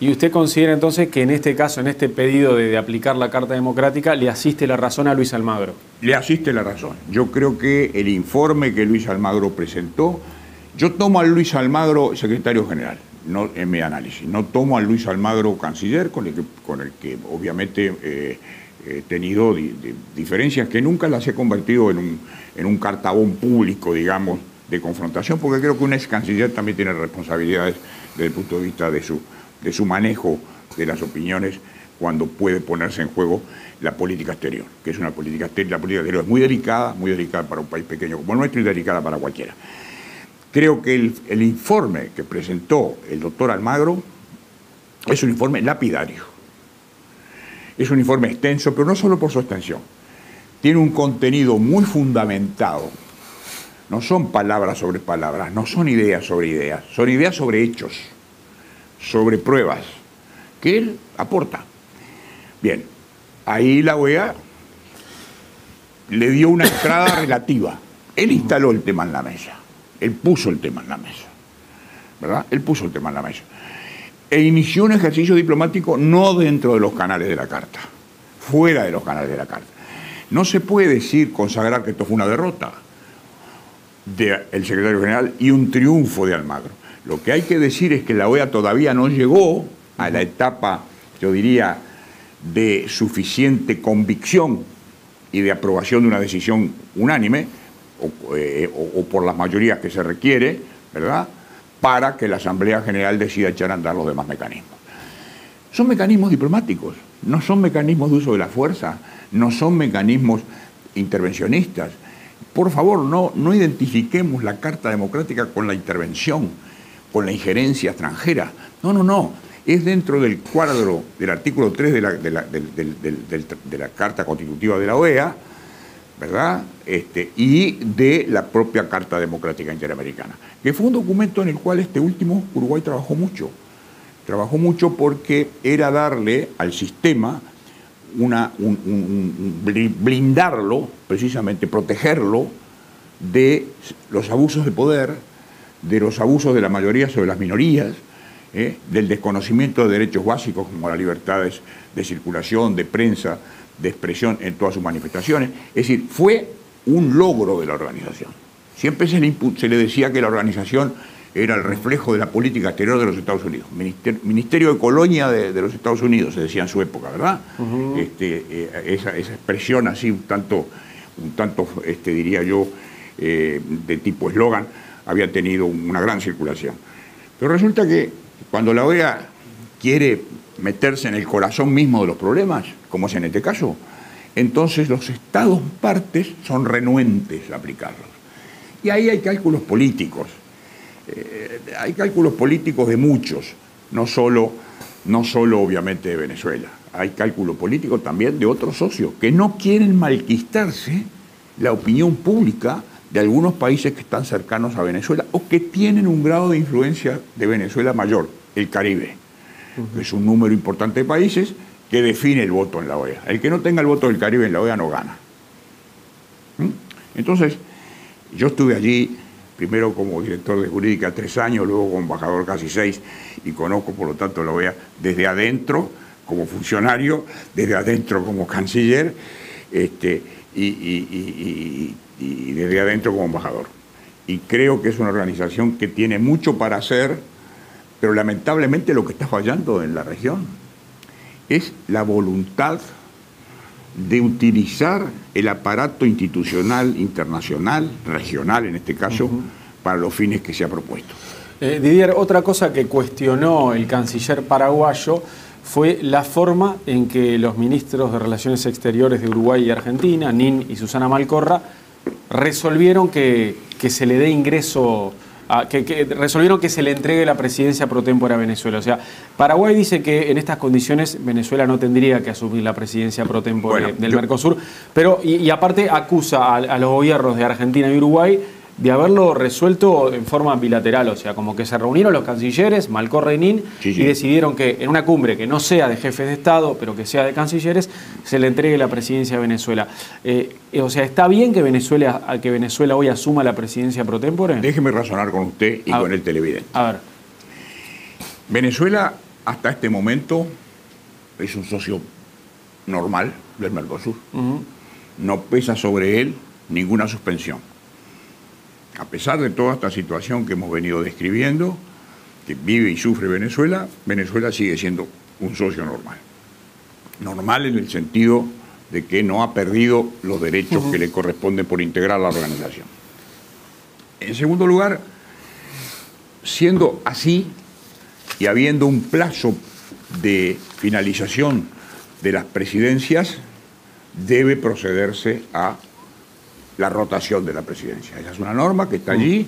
¿Y usted considera entonces que en este caso, en este pedido de aplicar la Carta Democrática, le asiste la razón a Luis Almagro? Le asiste la razón. Yo creo que el informe que Luis Almagro presentó, yo tomo a Luis Almagro secretario general, no en mi análisis, no tomo a Luis Almagro canciller, con el que obviamente he tenido diferencias que nunca las he convertido en un cartabón público, digamos, de confrontación, porque creo que un ex canciller también tiene responsabilidades desde el punto de vista de su manejo de las opiniones cuando puede ponerse en juego la política exterior, que es una política exterior. La política exterior es muy delicada para un país pequeño como el nuestro y delicada para cualquiera. Creo que el informe que presentó el doctor Almagro es un informe lapidario. Es un informe extenso, pero no solo por su extensión. Tiene un contenido muy fundamentado. No son palabras sobre palabras, no son ideas sobre ideas, son ideas sobre hechos, sobre pruebas, que él aporta. Bien, ahí la OEA le dio una entrada relativa. Él instaló el tema en la mesa, él puso el tema en la mesa, ¿verdad? Él puso el tema en la mesa. E inició un ejercicio diplomático no dentro de los canales de la Carta, fuera de los canales de la Carta. No se puede decir, consagrar que esto fue una derrota del secretario general y un triunfo de Almagro. Lo que hay que decir es que la OEA todavía no llegó a la etapa, yo diría, de suficiente convicción y de aprobación de una decisión unánime, o por las mayorías que se requiere, ¿verdad?, para que la Asamblea General decida echar a andar los demás mecanismos. Son mecanismos diplomáticos, no son mecanismos de uso de la fuerza, no son mecanismos intervencionistas. Por favor, no identifiquemos la Carta Democrática con la intervención, con la injerencia extranjera. No. Es dentro del cuadro del artículo 3 de la Carta Constitutiva de la OEA, ¿verdad? Y de la propia Carta Democrática Interamericana, que fue un documento en el cual este último Uruguay trabajó mucho. Trabajó mucho porque era darle al sistema blindarlo, precisamente protegerlo de los abusos de poder, de los abusos de la mayoría sobre las minorías, del desconocimiento de derechos básicos como las libertades de circulación, de prensa, de expresión en todas sus manifestaciones. Es decir, fue un logro de la organización. Siempre se le decía que la organización era el reflejo de la política exterior de los Estados Unidos. Ministerio de Colonia de los Estados Unidos, se decía en su época, ¿verdad? Esa expresión así, un tanto diría yo, de tipo eslogan, había tenido una gran circulación. Pero resulta que cuando la OEA quiere meterse en el corazón mismo de los problemas, como es en este caso, entonces los estados partes son renuentes a aplicarlos. Y ahí hay cálculos políticos. Hay cálculos políticos de muchos, no solo obviamente de Venezuela. Hay cálculo político también de otros socios que no quieren malquistarse la opinión pública de algunos países que están cercanos a Venezuela o que tienen un grado de influencia de Venezuela mayor, el Caribe. Es un número importante de países que define el voto en la OEA. El que no tenga el voto del Caribe en la OEA no gana. Entonces, yo estuve allí primero como director de jurídica 3 años, luego como embajador casi 6, y conozco por lo tanto la OEA desde adentro como funcionario, desde adentro como canciller, y desde adentro como embajador. Y creo que es una organización que tiene mucho para hacer, pero lamentablemente lo que está fallando en la región es la voluntad de utilizar el aparato institucional, internacional, regional en este caso, para los fines que se ha propuesto. Didier, otra cosa que cuestionó el canciller paraguayo fue la forma en que los ministros de Relaciones Exteriores de Uruguay y Argentina, Nin y Susana Malcorra, resolvieron que se le dé ingreso, resolvieron que se le entregue la presidencia pro tempore a Venezuela. O sea, Paraguay dice que en estas condiciones Venezuela no tendría que asumir la presidencia pro tempore del Mercosur, pero y aparte acusa a los gobiernos de Argentina y Uruguay de haberlo resuelto en forma bilateral, o sea, como que se reunieron los cancilleres, Malcorra y Nin, y decidieron que en una cumbre que no sea de jefes de Estado, pero que sea de cancilleres, se le entregue la presidencia a Venezuela. O sea, ¿está bien que Venezuela hoy asuma la presidencia pro tempore? Déjeme razonar con usted y con el televidente. A ver. Venezuela hasta este momento es un socio normal del Mercosur. No pesa sobre él ninguna suspensión. A pesar de toda esta situación que hemos venido describiendo, que vive y sufre Venezuela, Venezuela sigue siendo un socio normal. Normal en el sentido de que no ha perdido los derechos que le corresponden por integrar la organización. En segundo lugar, siendo así y habiendo un plazo de finalización de las presidencias, debe procederse a la rotación de la presidencia. Esa es una norma que está allí,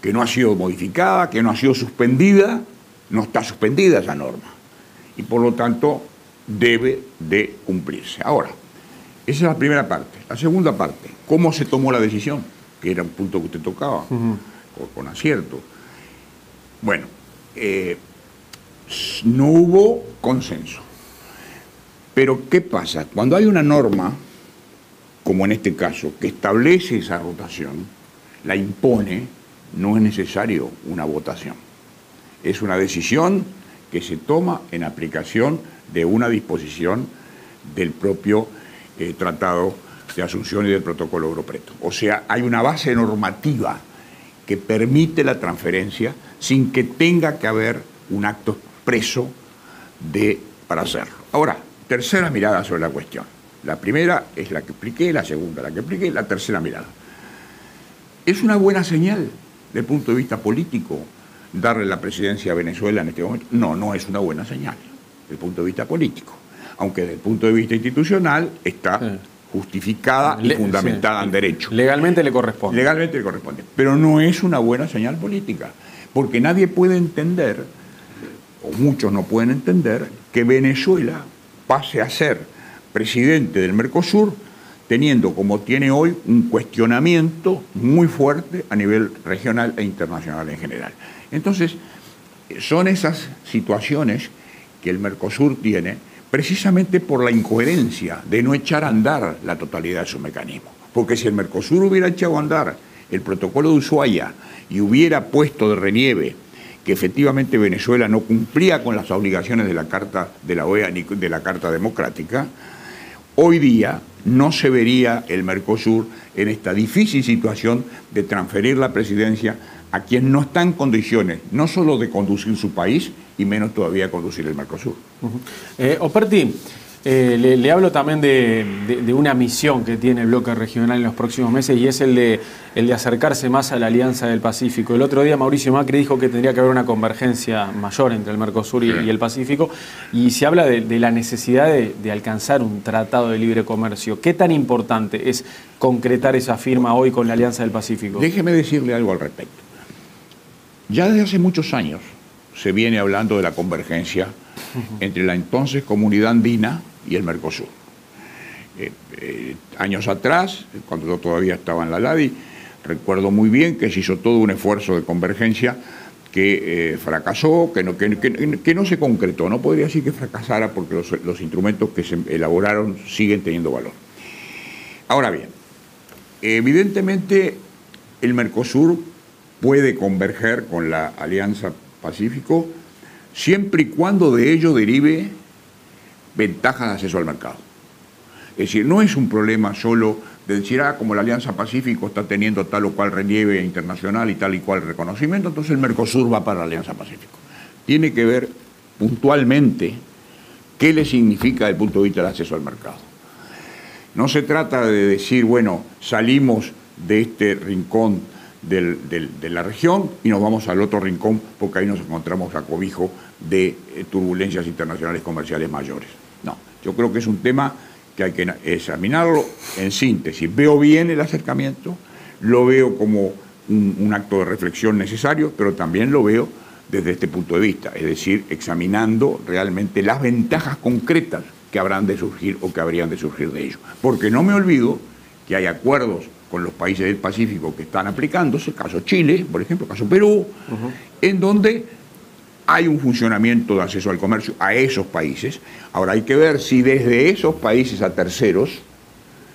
que no ha sido modificada, que no ha sido suspendida, no está suspendida esa norma. Y por lo tanto debe de cumplirse. Ahora, esa es la primera parte. La segunda parte, ¿cómo se tomó la decisión? Que era un punto que usted tocaba, con acierto. Bueno, no hubo consenso. Pero ¿qué pasa? Cuando hay una norma, como en este caso, que establece esa rotación, la impone, no es necesario una votación. Es una decisión que se toma en aplicación de una disposición del propio Tratado de Asunción y del Protocolo Europreto. O sea, hay una base normativa que permite la transferencia sin que tenga que haber un acto expreso para hacerlo. Ahora, tercera mirada sobre la cuestión. La primera es la que expliqué, la segunda la que expliqué, la tercera mirada. ¿Es una buena señal desde el punto de vista político darle la presidencia a Venezuela en este momento? No, no es una buena señal desde el punto de vista político, aunque desde el punto de vista institucional está justificada y fundamentada en derecho. Legalmente le corresponde. Legalmente le corresponde, pero no es una buena señal política, porque nadie puede entender, o muchos no pueden entender, que Venezuela pase a ser presidente del Mercosur teniendo como tiene hoy un cuestionamiento muy fuerte a nivel regional e internacional en general. Entonces, son esas situaciones que el Mercosur tiene precisamente por la incoherencia de no echar a andar la totalidad de su mecanismo. Porque si el Mercosur hubiera echado a andar el protocolo de Ushuaia y hubiera puesto de relieve que efectivamente Venezuela no cumplía con las obligaciones de la Carta de la OEA ni de la Carta Democrática, hoy día no se vería el Mercosur en esta difícil situación de transferir la presidencia a quien no está en condiciones no solo de conducir su país y menos todavía conducir el Mercosur. Operti, le hablo también de una misión que tiene el bloque regional en los próximos meses y es el de acercarse más a la Alianza del Pacífico. El otro día Mauricio Macri dijo que tendría que haber una convergencia mayor entre el Mercosur y el Pacífico y se habla de la necesidad de alcanzar un tratado de libre comercio. ¿Qué tan importante es concretar esa firma hoy con la Alianza del Pacífico? Déjeme decirle algo al respecto. Ya desde hace muchos años se viene hablando de la convergencia entre la entonces Comunidad Andina y el Mercosur. Años atrás, cuando yo todavía estaba en la LADI, recuerdo muy bien que se hizo todo un esfuerzo de convergencia que fracasó, que no se concretó. No podría decir que fracasara porque los instrumentos que se elaboraron siguen teniendo valor. Ahora bien, evidentemente el Mercosur puede converger con la Alianza Pacífico siempre y cuando de ello derive ventajas de acceso al mercado. Es decir, no es un problema solo de decir, como la Alianza Pacífico está teniendo tal o cual relieve internacional y tal y cual reconocimiento, entonces el Mercosur va para la Alianza Pacífico. Tiene que ver puntualmente qué le significa desde el punto de vista del acceso al mercado. No se trata de decir, bueno, salimos de este rincón de la región y nos vamos al otro rincón porque ahí nos encontramos a cobijo de turbulencias internacionales comerciales mayores. No, yo creo que es un tema que hay que examinarlo en síntesis. Veo bien el acercamiento, lo veo como un acto de reflexión necesario, pero también lo veo desde este punto de vista, es decir, examinando realmente las ventajas concretas que habrán de surgir o que habrían de surgir de ello. Porque no me olvido que hay acuerdos con los países del Pacífico que están aplicándose, caso Chile, por ejemplo, caso Perú, en donde hay un funcionamiento de acceso al comercio a esos países. Ahora hay que ver si desde esos países a terceros,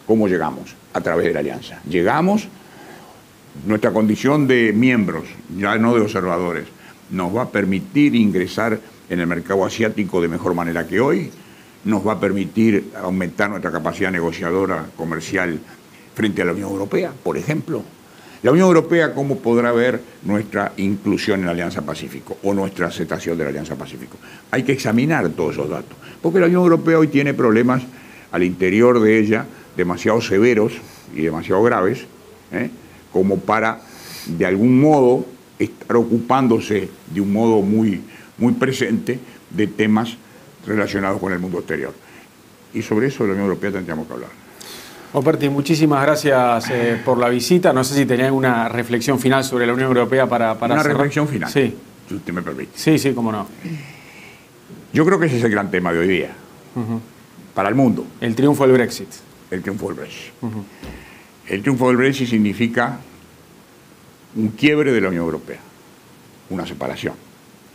¿cómo llegamos? A través de la alianza. Llegamos, nuestra condición de miembros, ya no de observadores, nos va a permitir ingresar en el mercado asiático de mejor manera que hoy, nos va a permitir aumentar nuestra capacidad negociadora comercial frente a la Unión Europea, por ejemplo. La Unión Europea, ¿cómo podrá ver nuestra inclusión en la Alianza Pacífico o nuestra aceptación de la Alianza Pacífico? Hay que examinar todos esos datos, porque la Unión Europea hoy tiene problemas al interior de ella demasiado severos y demasiado graves, como para, de algún modo, estar ocupándose de un modo muy presente de temas relacionados con el mundo exterior. Y sobre eso la Unión Europea tendríamos que hablar. Operti, muchísimas gracias por la visita. No sé si tenía alguna reflexión final sobre la Unión Europea para una cerrar. Reflexión final, sí. Si usted me permite. Sí, sí, cómo no. Yo creo que ese es el gran tema de hoy día, para el mundo. El triunfo del Brexit. El triunfo del Brexit. El triunfo del Brexit significa un quiebre de la Unión Europea, una separación.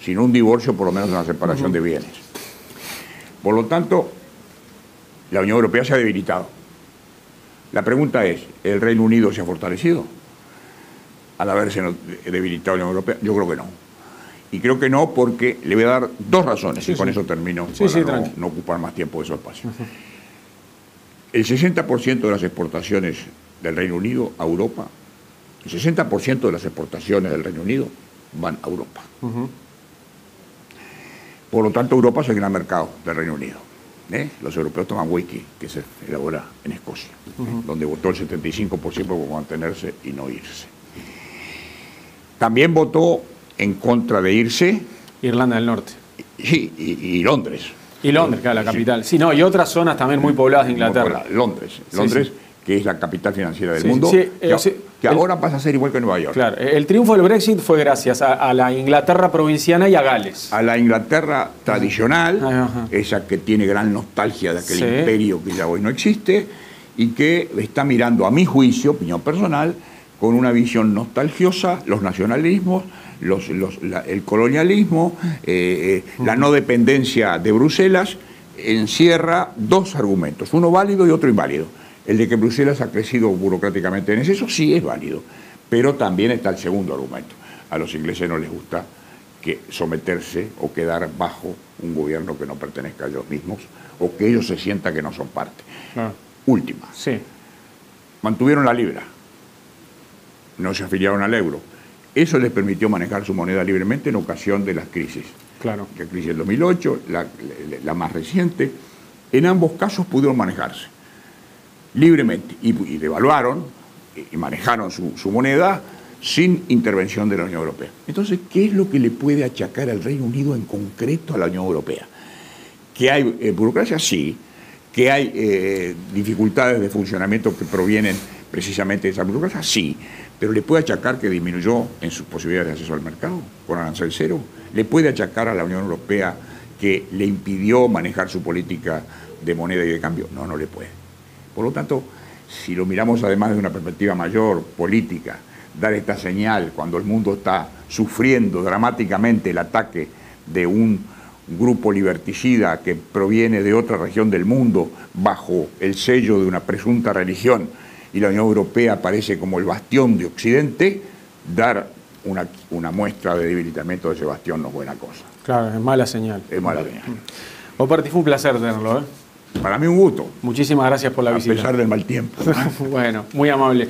Si no un divorcio, por lo menos una separación de bienes. Por lo tanto, la Unión Europea se ha debilitado. La pregunta es, ¿el Reino Unido se ha fortalecido al haberse debilitado la Unión Europea? Yo creo que no. Y creo que no porque le voy a dar dos razones, y con eso termino para no ocupar más tiempo de su espacio. El 60% de las exportaciones del Reino Unido a Europa, el 60% de las exportaciones del Reino Unido van a Europa. Por lo tanto, Europa es el gran mercado del Reino Unido. Los europeos toman whisky, que se elabora en Escocia, donde votó el 75% por mantenerse y no irse. También votó en contra de irse Irlanda del Norte. Y Londres. Y Londres, claro, la capital. Sí, no, y otras zonas también muy pobladas de Inglaterra. Londres, que es la capital financiera del mundo, que ahora pasa a ser igual que Nueva York. Claro, el triunfo del Brexit fue gracias a la Inglaterra provinciana y a Gales. A la Inglaterra tradicional, esa que tiene gran nostalgia de aquel imperio que ya hoy no existe, y que está mirando, a mi juicio, opinión personal, con una visión nostalgiosa, los nacionalismos, el colonialismo, la no dependencia de Bruselas, encierra dos argumentos, uno válido y otro inválido. El de que Bruselas ha crecido burocráticamente en exceso, sí es válido, pero también está el segundo argumento. A los ingleses no les gusta someterse o quedar bajo un gobierno que no pertenezca a ellos mismos o que ellos se sientan que no son parte. Última. Sí. Mantuvieron la libra, no se afiliaron al euro. Eso les permitió manejar su moneda libremente en ocasión de las crisis. Claro. La crisis del 2008, la más reciente. En ambos casos pudieron manejarse libremente y devaluaron y manejaron su moneda sin intervención de la Unión Europea. Entonces, ¿qué es lo que le puede achacar al Reino Unido en concreto a la Unión Europea? ¿Que hay burocracia? Sí. ¿Que hay dificultades de funcionamiento que provienen precisamente de esa burocracia? Sí. Pero le puede achacar que disminuyó en sus posibilidades de acceso al mercado con arancel cero. Le puede achacar a la Unión Europea que le impidió manejar su política de moneda y de cambio. No, no le puede. Por lo tanto, si lo miramos además de una perspectiva mayor, política, dar esta señal cuando el mundo está sufriendo dramáticamente el ataque de un grupo liberticida que proviene de otra región del mundo bajo el sello de una presunta religión y la Unión Europea aparece como el bastión de Occidente, dar una muestra de debilitamiento de ese bastión no es buena cosa. Claro, es mala señal. Es mala señal. Operti, fue un placer tenerlo. Para mí un gusto. Muchísimas gracias por la visita. A pesar del mal tiempo. Bueno, muy amable.